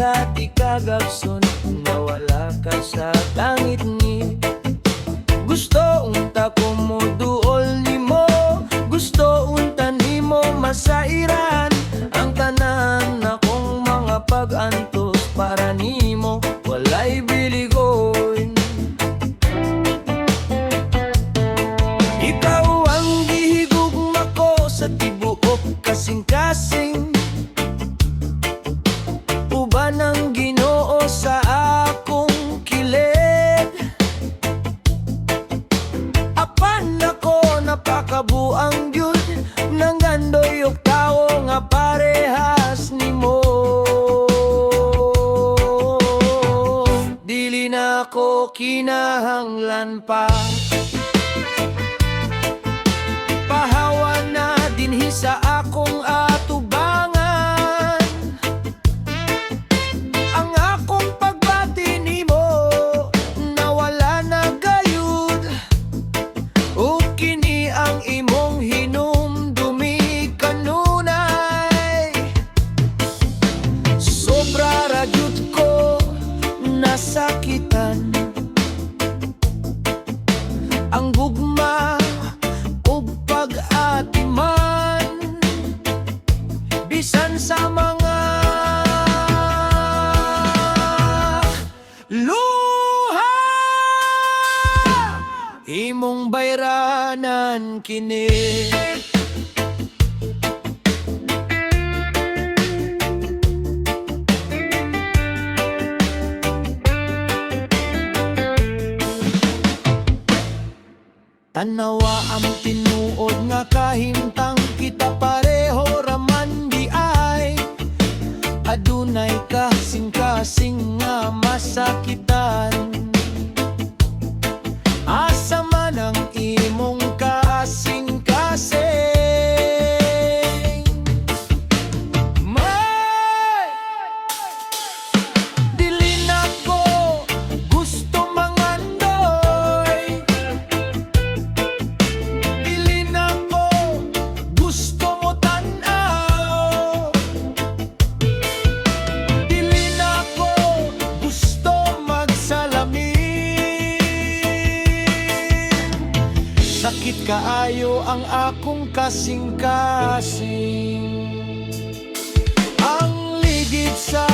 at ikagagson, nawala ka sa langit ni. Gusto unta ko mo duol nimo, gusto unta nimo masairan ang tanan akong mga pag-antos para nimo walay biligon. Ikaw ang gihigugma ko sa tibuok kasing-kasing, uban ang Ginoo sa akong kilid. Apan ako napakabuang gyud nang gandoy og tawo nga parehas nimo. Dili na ko kinahanglan pa pahawa na dinhi sa akong atubangan. Ang akong pagbati nimo nawala na gayud, ug kini ang imong hinumdumi kanunay. Sobra ra gyud ko nasakitan, ang gugma ug pag-atiman, bisan sa mga luha imong bayranan kini. Tanawa ang tinuod nga kahimtang kita pareho raman di ay adunay kasing-kasing nga masakitan. Asa man ang imong kasing-kasing, may dili na ko gusto mangandoy, dili na ko gusto mo tanaw, dili na ko gusto magsalamin. Sakit kaayo ang akong kasing-kasing, ang ligid sa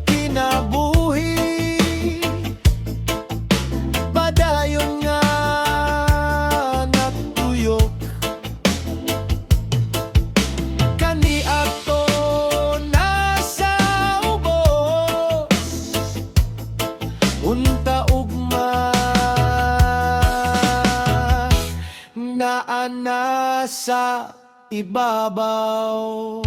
kinabuhi, padayon nga natuyok kani ato nasa ubos, unta ugma naa sa ibabaw.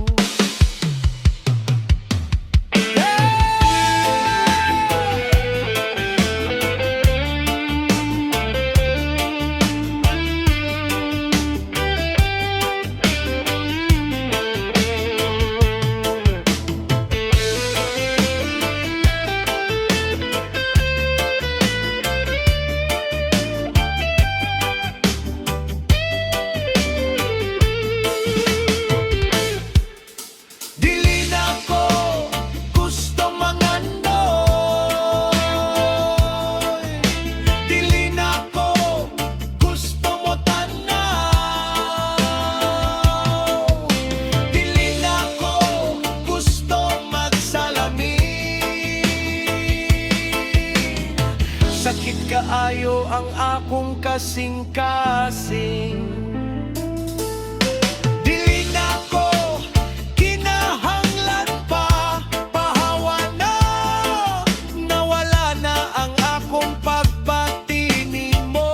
Dili na ko gusto mangandoy, dili na ko gusto mo tanaw, dili na ko gusto magsalamin. Sakit kaayo ang akong kasing-kasing, dili na ko kinahanglan pa pahawa na nawala na ang akong pagbati nimo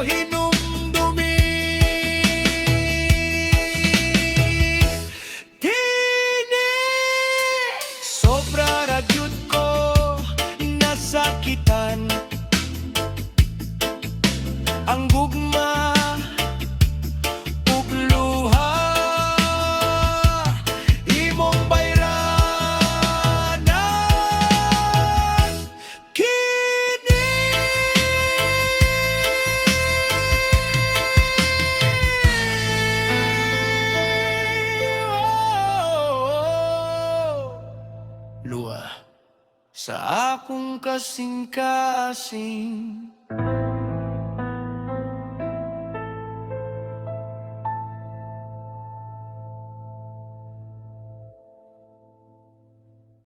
hinumdumi. Kini sobra ra gyud ko nasakitan, ang gugma ug luha imong bayranan kini. sa akong kasing-kasing.